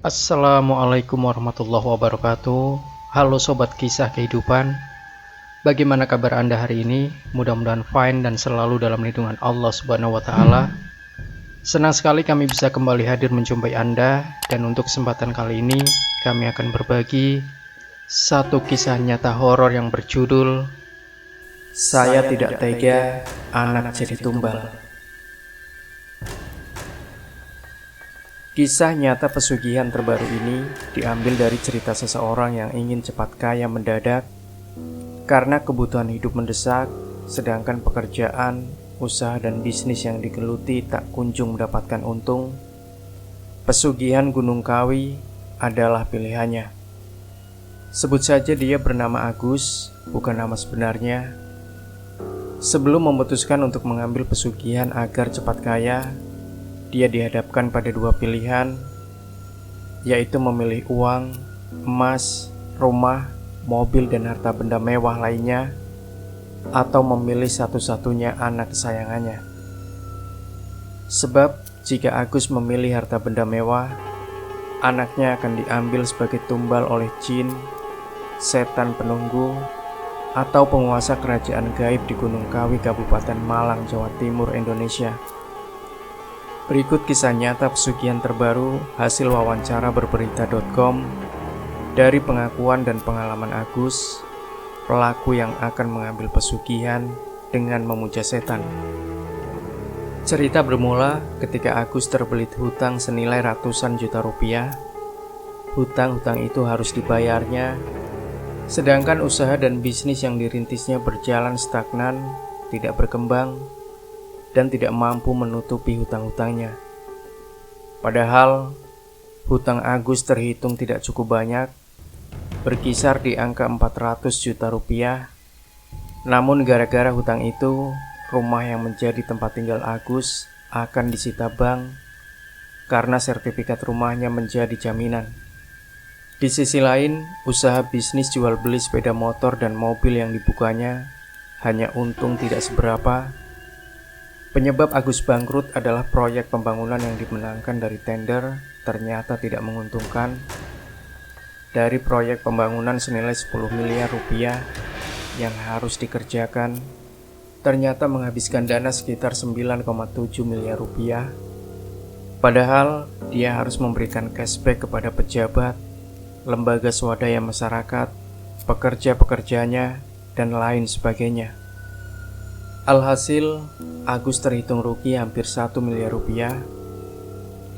Assalamualaikum warahmatullahi wabarakatuh. Halo sobat kisah kehidupan. Bagaimana kabar Anda hari ini? Mudah-mudahan fine dan selalu dalam lindungan Allah Subhanahu wa taala. Senang sekali kami bisa kembali hadir menjumpai Anda, dan untuk kesempatan kali ini kami akan berbagi satu kisah nyata horor yang berjudul Saya Tidak Tega Anak Jadi Tumbal. Kisah nyata pesugihan terbaru ini diambil dari cerita seseorang yang ingin cepat kaya mendadak karena kebutuhan hidup mendesak, sedangkan pekerjaan, usaha dan bisnis yang digeluti tak kunjung mendapatkan untung. Pesugihan Gunung Kawi adalah pilihannya. Sebut saja dia bernama Agus, bukan nama sebenarnya. Sebelum memutuskan untuk mengambil pesugihan agar cepat kaya, dia dihadapkan pada dua pilihan, yaitu memilih uang, emas, rumah, mobil, dan harta benda mewah lainnya, atau memilih satu-satunya anak kesayangannya. Sebab jika Agus memilih harta benda mewah, anaknya akan diambil sebagai tumbal oleh jin, setan penunggu, atau penguasa kerajaan gaib di Gunung Kawi, Kabupaten Malang, Jawa Timur, Indonesia. Berikut kisah nyata pesugihan terbaru hasil wawancara berberita.com dari pengakuan dan pengalaman Agus, pelaku yang akan mengambil pesugihan dengan memuja setan. Cerita bermula ketika Agus terbelit hutang senilai ratusan juta rupiah. Hutang-hutang itu harus dibayarnya, sedangkan usaha dan bisnis yang dirintisnya berjalan stagnan, tidak berkembang, dan tidak mampu menutupi hutang-hutangnya. Padahal hutang Agus terhitung tidak cukup banyak, berkisar di angka 400 juta rupiah. Namun gara-gara hutang itu, rumah yang menjadi tempat tinggal Agus akan disita bank karena sertifikat rumahnya menjadi jaminan. Di sisi lain, usaha bisnis jual beli sepeda motor dan mobil yang dibukanya hanya untung tidak seberapa. Penyebab Agus bangkrut adalah proyek pembangunan yang dimenangkan dari tender ternyata tidak menguntungkan. Dari proyek pembangunan senilai 10 miliar rupiah yang harus dikerjakan, ternyata menghabiskan dana sekitar 9,7 miliar rupiah. Padahal dia harus memberikan cashback kepada pejabat, lembaga swadaya masyarakat, pekerja-pekerjanya, dan lain sebagainya. Alhasil, Agus terhitung rugi hampir 1 miliar rupiah.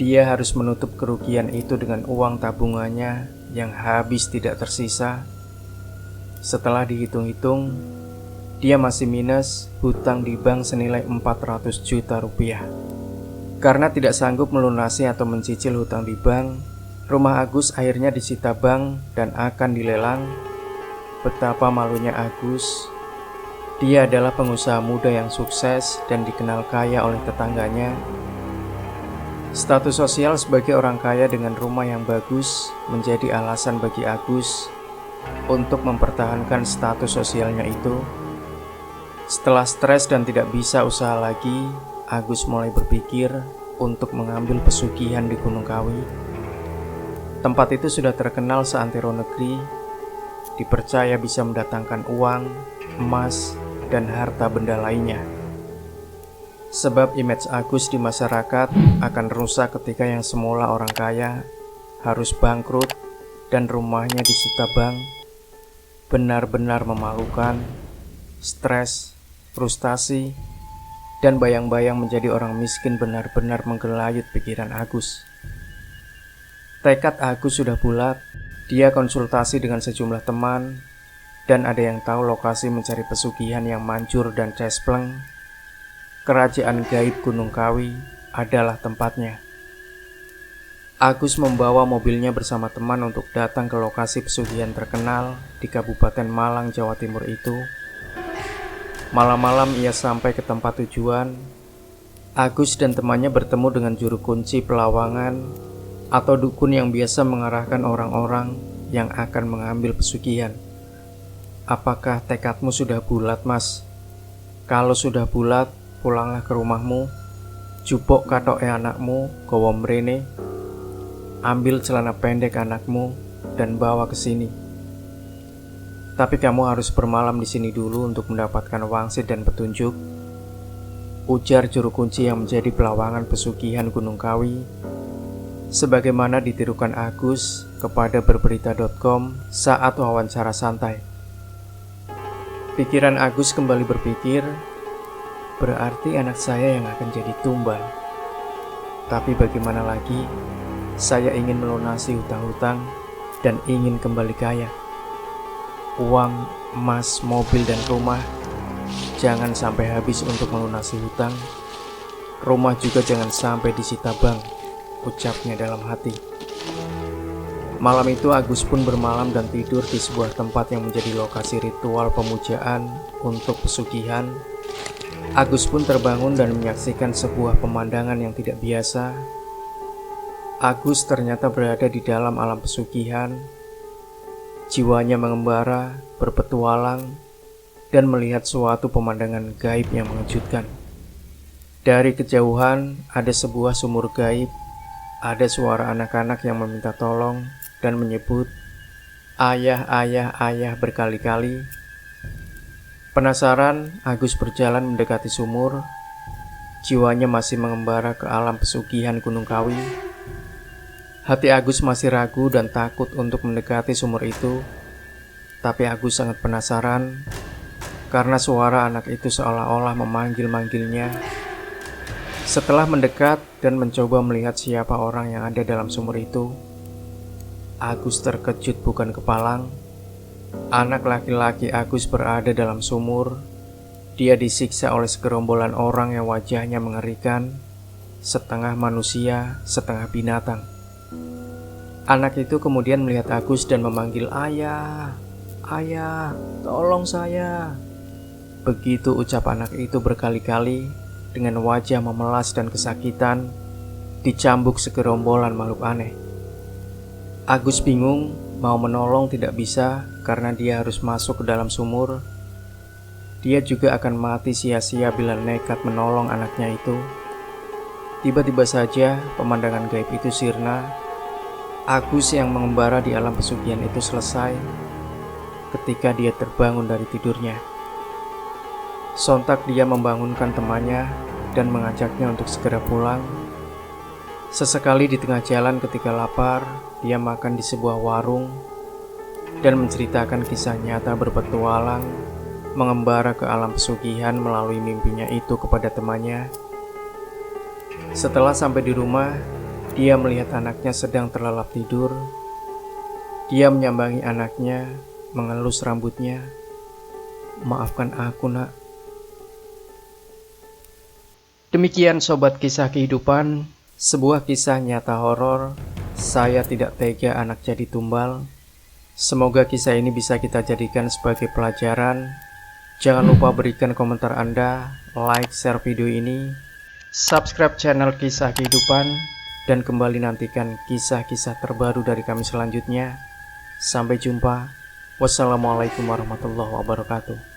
Dia harus menutup kerugian itu dengan uang tabungannya yang habis tidak tersisa. Setelah dihitung-hitung, dia masih minus hutang di bank senilai 400 juta rupiah. Karena tidak sanggup melunasi atau mencicil hutang di bank, rumah Agus akhirnya disita bank dan akan dilelang. Betapa malunya Agus. Dia adalah pengusaha muda yang sukses dan dikenal kaya oleh tetangganya. Status sosial sebagai orang kaya dengan rumah yang bagus menjadi alasan bagi Agus untuk mempertahankan status sosialnya itu. Setelah stres dan tidak bisa usaha lagi, Agus mulai berpikir untuk mengambil pesugihan di Gunung Kawi. Tempat itu sudah terkenal seantero negeri, dipercaya bisa mendatangkan uang, emas, dan harta benda lainnya. Sebab image Agus di masyarakat akan rusak ketika yang semula orang kaya harus bangkrut dan rumahnya disita bank. Benar-benar memalukan, stres, frustasi, dan bayang-bayang menjadi orang miskin benar-benar menggelayut pikiran Agus. Tekad Agus sudah bulat. Dia konsultasi dengan sejumlah teman, dan ada yang tahu lokasi mencari pesugihan yang manjur dan cespleng. Kerajaan gaib Gunung Kawi adalah tempatnya. Agus membawa mobilnya bersama teman untuk datang ke lokasi pesugihan terkenal di Kabupaten Malang, Jawa Timur itu. Malam-malam ia sampai ke tempat tujuan. Agus dan temannya bertemu dengan juru kunci Pelawangan atau dukun yang biasa mengarahkan orang-orang yang akan mengambil pesugihan. Apakah tekadmu sudah bulat, Mas? Kalau sudah bulat, pulanglah ke rumahmu. Jupuk katoke anakmu, gawa mrene. ambil celana pendek anakmu dan bawa ke sini. Tapi kamu harus bermalam di sini dulu untuk mendapatkan wangsit dan petunjuk, ujar juru kunci yang menjadi pelawangan pesugihan Gunung Kawi, sebagaimana ditirukan Agus kepada berberita.com saat wawancara santai. Pikiran Agus kembali berpikir, berarti anak saya yang akan jadi tumbal. Tapi bagaimana lagi, saya ingin melunasi hutang-hutang dan ingin kembali kaya. Uang, emas, mobil, dan rumah jangan sampai habis untuk melunasi hutang. Rumah juga jangan sampai disita bank, ucapnya dalam hati. Malam itu Agus pun bermalam dan tidur di sebuah tempat yang menjadi lokasi ritual pemujaan untuk pesugihan. Agus pun terbangun dan menyaksikan sebuah pemandangan yang tidak biasa. Agus ternyata berada di dalam alam pesugihan. Jiwanya mengembara, berpetualang, dan melihat suatu pemandangan gaib yang mengejutkan. Dari kejauhan ada sebuah sumur gaib. Ada suara anak-anak yang meminta tolong dan menyebut ayah, ayah, ayah berkali-kali. Penasaran, Agus berjalan mendekati sumur. Jiwanya masih mengembara ke alam pesugihan Gunung Kawi. Hati Agus masih ragu dan takut untuk mendekati sumur itu. Tapi Agus sangat penasaran karena suara anak itu seolah-olah memanggil-manggilnya. Setelah mendekat dan mencoba melihat siapa orang yang ada dalam sumur itu, Agus terkejut bukan kepalang. Anak laki-laki Agus berada dalam sumur. Dia disiksa oleh segerombolan orang yang wajahnya mengerikan, setengah manusia, setengah binatang. Anak itu kemudian melihat Agus dan memanggil, "Ayah, ayah, tolong saya." Begitu ucap anak itu berkali-kali, dengan wajah memelas dan kesakitan, dicambuk segerombolan makhluk aneh. Agus bingung, mau menolong tidak bisa karena dia harus masuk ke dalam sumur. Dia juga akan mati sia-sia bila nekat menolong anaknya itu. Tiba-tiba saja pemandangan gaib itu sirna. Agus yang mengembara di alam pesugihan itu selesai ketika dia terbangun dari tidurnya. Sontak dia membangunkan temannya dan mengajaknya untuk segera pulang. Sesekali di tengah jalan ketika lapar, dia makan di sebuah warung dan menceritakan kisah nyata berpetualang mengembara ke alam pesugihan melalui mimpinya itu kepada temannya. Setelah sampai di rumah, dia melihat anaknya sedang terlelap tidur. Dia menyambangi anaknya, mengelus rambutnya. "Maafkan aku, Nak." Demikian sobat kisah kehidupan, sebuah kisah nyata horor. Saya tidak tega anak jadi tumbal. Semoga kisah ini bisa kita jadikan sebagai pelajaran. Jangan lupa berikan komentar Anda, like, share video ini, subscribe channel kisah kehidupan, dan kembali nantikan kisah-kisah terbaru dari kami selanjutnya. Sampai jumpa. Wassalamualaikum warahmatullahi wabarakatuh.